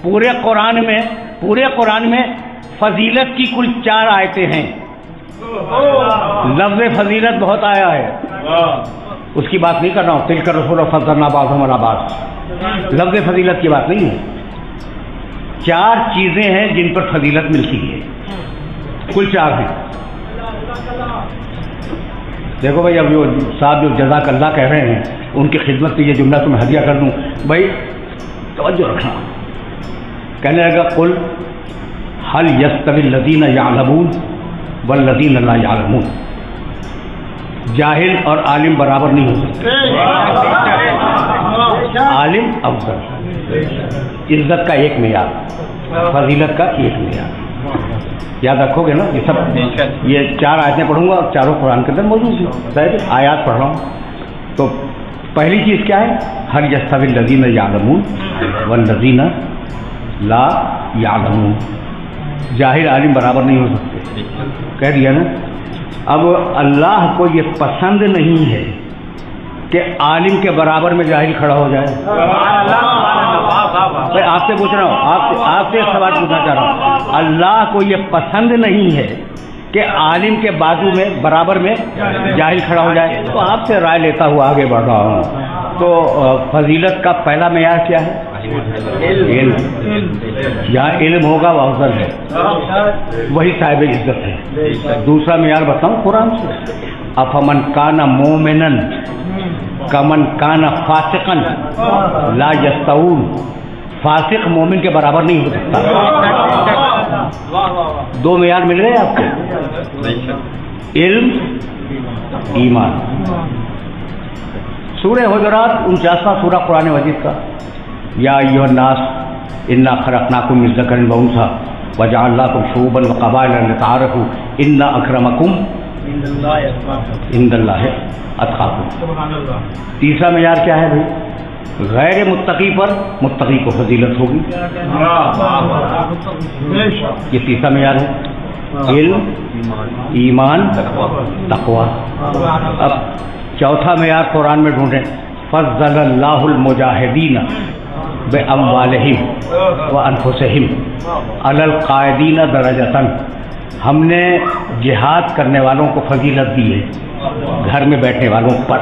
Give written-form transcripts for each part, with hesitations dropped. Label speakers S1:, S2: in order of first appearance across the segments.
S1: پورے قرآن میں فضیلت کی کل 4 آیتیں ہیں. لفظ فضیلت بہت آیا ہے، اس کی بات نہیں کر رہا ہوں. تلک الرسل فضلنا بعضهم علی بعض، لفظ فضیلت کی بات نہیں ہے. 4 چیزیں ہیں جن پر فضیلت ملتی ہے، کل 4 ہیں. دیکھو بھائی، اب جو صاحب جو جزاک اللہ کہہ رہے ہیں ان کی خدمت سے یہ جملہ تمہیں ہدیہ کر دوں. بھائی توجہ رکھنا. کہنے لگا قل هل يستوي الذين يعلمون والذين لا يعلمون. جاہل اور عالم برابر نہیں ہو سکتے. عالم افضل. عزت کا ایک معیار، فضیلت کا ایک معیار. یاد رکھو گے نا. یہ سب یہ 4 آیتیں پڑھوں گا اور چاروں قرآن کے اندر موجود ہیں. آیات پڑھ رہا ہوں. تو پہلی چیز کیا ہے؟ هل يستوي الذين يعلمون والذين لا يعلمون. جاہل عالم برابر نہیں ہو سکتے. کہہ دیا نا. اب اللہ کو یہ پسند نہیں ہے کہ عالم کے برابر میں جاہل کھڑا ہو جائے. میں آپ سے پوچھ رہا ہوں، آپ سے ایک سوال پوچھنا چاہ رہا ہوں. اللہ کو یہ پسند نہیں ہے کہ عالم کے بازو میں برابر میں جاہل کھڑا ہو جائے. تو آپ سے رائے لیتا ہوا آگے بڑھ رہا ہوں. تو فضیلت کا پہلا معیار کیا ہے؟ علم. جہاں علم ہوگا وہ افضل ہے، وہی صاحب عزت ہے. دوسرا معیار بتاؤں قرآن سے. افمن کان مومنا کمن کان فاسقا لا یستوون. فاسق مومن کے برابر نہیں ہو سکتا. 2 معیار مل گئے آپ کو، علم ایمان. سورہ حجرات 49واں سورہ قرآن مجید کا. یا ایھا الناس انا خلقناکم من ذکر و انثی وجعلناکم شعوبا وقبائل لتعارفوا ان اکرمکم عند اللہ اتقاکم. تیسرا معیار کیا ہے بھائی؟ غیر متقی پر متقی کو فضیلت ہوگی. یہ تیسرا معیار ہے، علم ایمان تقویٰ. اب چوتھا معیار قرآن میں ڈھونڈیں. فضل اللہ المجاہدین باموالہم وانفسہم علی القاعدین درجۃ. ہم نے جہاد کرنے والوں کو فضیلت دی ہے گھر میں بیٹھنے والوں پر.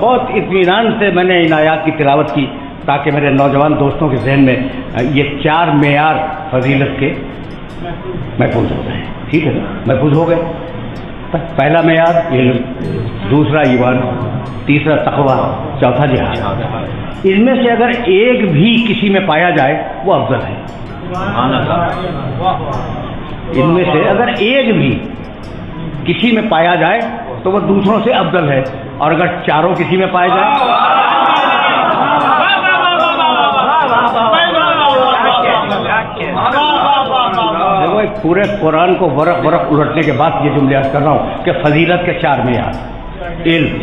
S1: بہت اطمینان سے میں نے ان آیات کی تلاوت کی تاکہ میرے نوجوان دوستوں کے ذہن میں یہ 4 معیار فضیلت کے محفوظ ہو گئے. ٹھیک ہے نا، محفوظ ہو گئے. پہلا معیار علم، دوسرا ایمان، تیسرا تقویٰ، چوتھا جہاد. ان میں سے اگر ایک بھی کسی میں پایا جائے وہ افضل ہے. ان میں سے اگر ایک بھی کسی میں پایا جائے تو وہ دوسروں سے افضل ہے. اور اگر چاروں کسی میں پائے جائے پورے قرآن کو ورق الٹنے کے بعد یہ جملے عرض کر رہا ہوں کہ فضیلت کے 4 معیار: علم،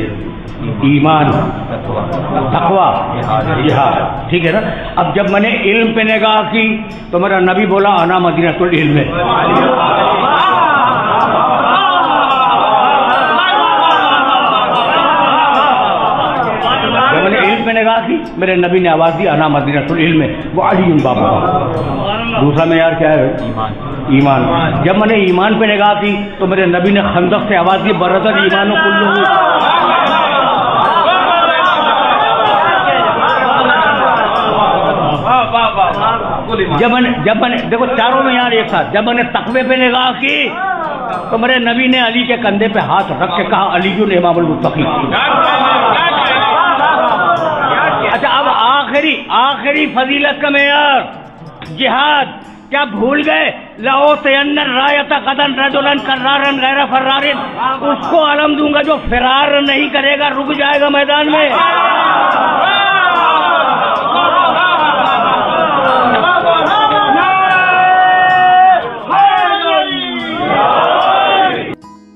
S1: ایمان، تقویٰ، جہاد. ٹھیک ہے نا. اب جب میں نے علم پہ نگاہ کی تو میرا نبی بولا انا مدینۃ العلم. جب میں نے علم پہ نگاہ کی میرے نبی نے آواز دی انا مدینۃ العلم وعلی بابا. دوسرا معیار کیا ہے؟ ایمان. جب میں نے ایمان پہ نگاہ کی تو میرے نبی نے خندق سے آواز دی برزل ایمان کلہ. جب میں نے دیکھو چاروں معیار ایک ساتھ. جب میں نے تقوی پہ نگاہ کی تو میرے نبی نے علی کے کندھے پہ ہاتھ رکھ کے کہا علی امام المتقین. اچھا اب آخری فضیلت کا معیار جہاد. کیا بھول گئے؟ لَأُوتِيَنَّ الرَّايَةَ غَدًا رَجُلًا كَرَّارًا غَيْرَ فَرَّارٍ. اس کو علم دوں گا جو فرار نہیں کرے گا، رک جائے گا میدان میں.